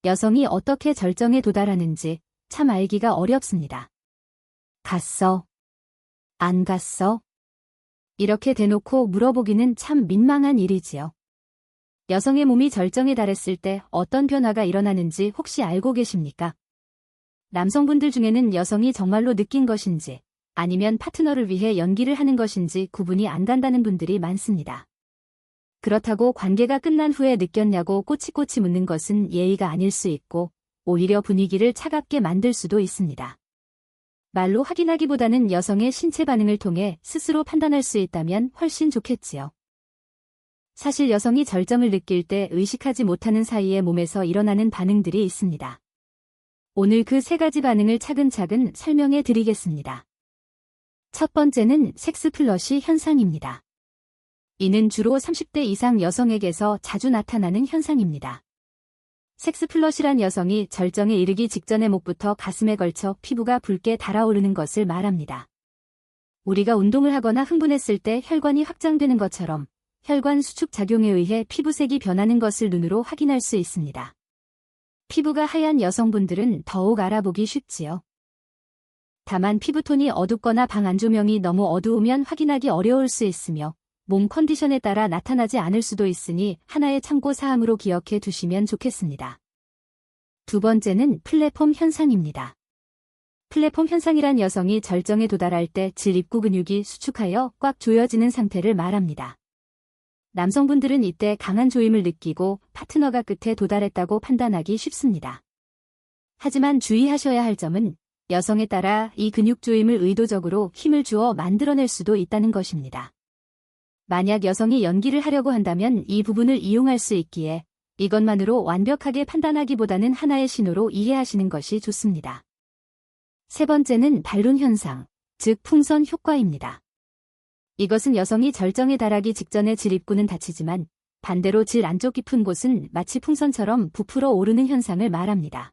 여성이 어떻게 절정에 도달하는지 참 알기가 어렵습니다. 갔어? 안 갔어? 이렇게 대놓고 물어보기는 참 민망한 일이지요. 여성의 몸이 절정에 달했을 때 어떤 변화가 일어나는지 혹시 알고 계십니까? 남성분들 중에는 여성이 정말로 느낀 것인지 아니면 파트너를 위해 연기를 하는 것인지 구분이 안 간다는 분들이 많습니다. 그렇다고 관계가 끝난 후에 느꼈냐고 꼬치꼬치 묻는 것은 예의가 아닐 수 있고 오히려 분위기를 차갑게 만들 수도 있습니다. 말로 확인하기보다는 여성의 신체 반응을 통해 스스로 판단할 수 있다면 훨씬 좋겠지요. 사실 여성이 절정을 느낄 때 의식하지 못하는 사이에 몸에서 일어나는 반응들이 있습니다. 오늘 그 3가지 반응을 차근차근 설명해 드리겠습니다. 첫 번째는 섹스 플러시 현상입니다. 이는 주로 30대 이상 여성에게서 자주 나타나는 현상입니다. 섹스 플러시란 여성이 절정에 이르기 직전에 목부터 가슴에 걸쳐 피부가 붉게 달아오르는 것을 말합니다. 우리가 운동을 하거나 흥분했을 때 혈관이 확장되는 것처럼 혈관 수축 작용에 의해 피부색이 변하는 것을 눈으로 확인할 수 있습니다. 피부가 하얀 여성분들은 더욱 알아보기 쉽지요. 다만 피부톤이 어둡거나 방 안조명이 너무 어두우면 확인하기 어려울 수 있으며 몸 컨디션에 따라 나타나지 않을 수도 있으니 하나의 참고 사항으로 기억해 두시면 좋겠습니다. 두 번째는 플랫폼 현상입니다. 플랫폼 현상이란 여성이 절정에 도달할 때 질 입구 근육이 수축하여 꽉 조여지는 상태를 말합니다. 남성분들은 이때 강한 조임을 느끼고 파트너가 끝에 도달했다고 판단하기 쉽습니다. 하지만 주의하셔야 할 점은 여성에 따라 이 근육 조임을 의도적으로 힘을 주어 만들어낼 수도 있다는 것입니다. 만약 여성이 연기를 하려고 한다면 이 부분을 이용할 수 있기에 이것만으로 완벽하게 판단하기보다는 하나의 신호로 이해하시는 것이 좋습니다. 세 번째는 발룬 현상, 즉 풍선 효과입니다. 이것은 여성이 절정에 달하기 직전에 질 입구는 닫히지만 반대로 질 안쪽 깊은 곳은 마치 풍선처럼 부풀어 오르는 현상을 말합니다.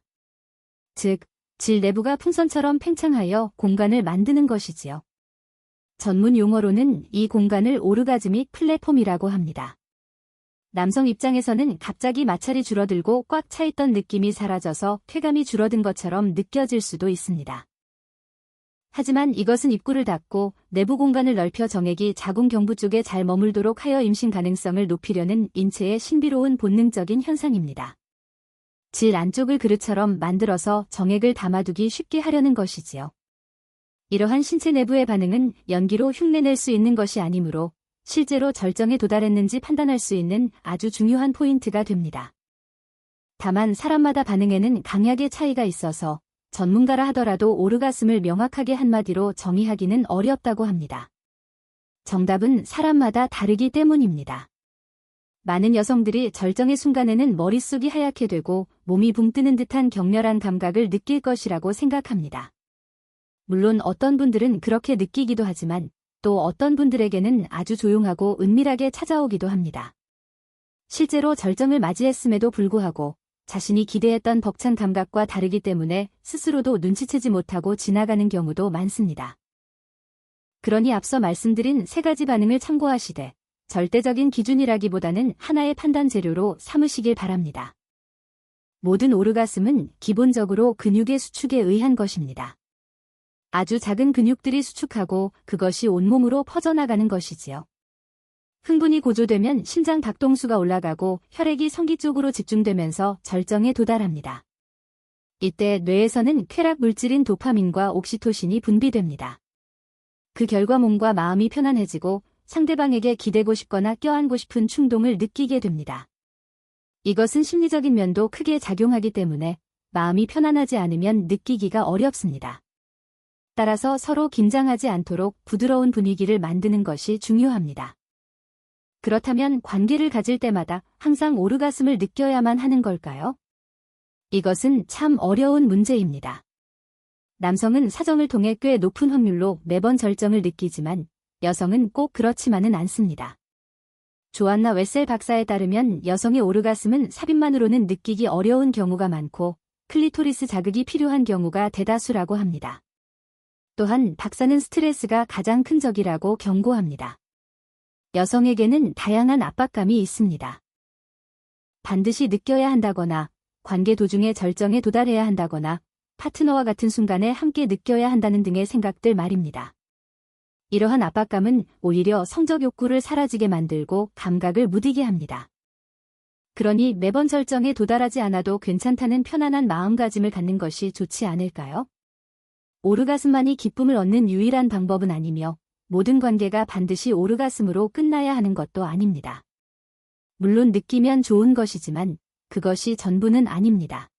즉, 질 내부가 풍선처럼 팽창하여 공간을 만드는 것이지요. 전문 용어로는 이 공간을 오르가즈믹 플랫폼이라고 합니다. 남성 입장에서는 갑자기 마찰이 줄어들고 꽉 차있던 느낌이 사라져서 쾌감이 줄어든 것처럼 느껴질 수도 있습니다. 하지만 이것은 입구를 닫고 내부 공간을 넓혀 정액이 자궁 경부 쪽에 잘 머물도록 하여 임신 가능성을 높이려는 인체의 신비로운 본능적인 현상입니다. 질 안쪽을 그릇처럼 만들어서 정액을 담아두기 쉽게 하려는 것이지요. 이러한 신체 내부의 반응은 연기로 흉내낼 수 있는 것이 아니므로 실제로 절정에 도달했는지 판단할 수 있는 아주 중요한 포인트가 됩니다. 다만 사람마다 반응에는 강약의 차이가 있어서 전문가라 하더라도 오르가슴을 명확하게 한마디로 정의하기는 어렵다고 합니다. 정답은 사람마다 다르기 때문입니다. 많은 여성들이 절정의 순간에는 머릿속이 하얗게 되고 몸이 붕 뜨는 듯한 격렬한 감각을 느낄 것이라고 생각합니다. 물론 어떤 분들은 그렇게 느끼기도 하지만 또 어떤 분들에게는 아주 조용하고 은밀하게 찾아오기도 합니다. 실제로 절정을 맞이했음에도 불구하고 자신이 기대했던 벅찬 감각과 다르기 때문에 스스로도 눈치채지 못하고 지나가는 경우도 많습니다. 그러니 앞서 말씀드린 3가지 반응을 참고하시되 절대적인 기준이라기보다는 하나의 판단 재료로 삼으시길 바랍니다. 모든 오르가슴은 기본적으로 근육의 수축에 의한 것입니다. 아주 작은 근육들이 수축하고 그것이 온몸으로 퍼져나가는 것이지요. 흥분이 고조되면 심장 박동수가 올라가고 혈액이 성기 쪽으로 집중되면서 절정에 도달합니다. 이때 뇌에서는 쾌락 물질인 도파민과 옥시토신이 분비됩니다. 그 결과 몸과 마음이 편안해지고 상대방에게 기대고 싶거나 껴안고 싶은 충동을 느끼게 됩니다. 이것은 심리적인 면도 크게 작용하기 때문에 마음이 편안하지 않으면 느끼기가 어렵습니다. 따라서 서로 긴장하지 않도록 부드러운 분위기를 만드는 것이 중요합니다. 그렇다면 관계를 가질 때마다 항상 오르가슴을 느껴야만 하는 걸까요? 이것은 참 어려운 문제입니다. 남성은 사정을 통해 꽤 높은 확률로 매번 절정을 느끼지만 여성은 꼭 그렇지만은 않습니다. 조안나 웨셀 박사에 따르면 여성의 오르가슴은 삽입만으로는 느끼기 어려운 경우가 많고 클리토리스 자극이 필요한 경우가 대다수라고 합니다. 또한 박사는 스트레스가 가장 큰 적이라고 경고합니다. 여성에게는 다양한 압박감이 있습니다. 반드시 느껴야 한다거나 관계 도중에 절정에 도달해야 한다거나 파트너와 같은 순간에 함께 느껴야 한다는 등의 생각들 말입니다. 이러한 압박감은 오히려 성적 욕구를 사라지게 만들고 감각을 무디게 합니다. 그러니 매번 절정에 도달하지 않아도 괜찮다는 편안한 마음가짐을 갖는 것이 좋지 않을까요? 오르가슴만이 기쁨을 얻는 유일한 방법은 아니며 모든 관계가 반드시 오르가슴으로 끝나야 하는 것도 아닙니다. 물론 느끼면 좋은 것이지만 그것이 전부는 아닙니다.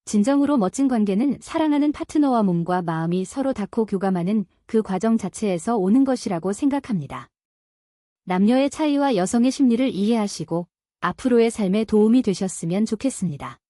진정으로 멋진 관계는 사랑하는 파트너와 몸과 마음이 서로 닿고 교감하는 그 과정 자체에서 오는 것이라고 생각합니다. 남녀의 차이와 여성의 심리를 이해하시고 앞으로의 삶에 도움이 되셨으면 좋겠습니다.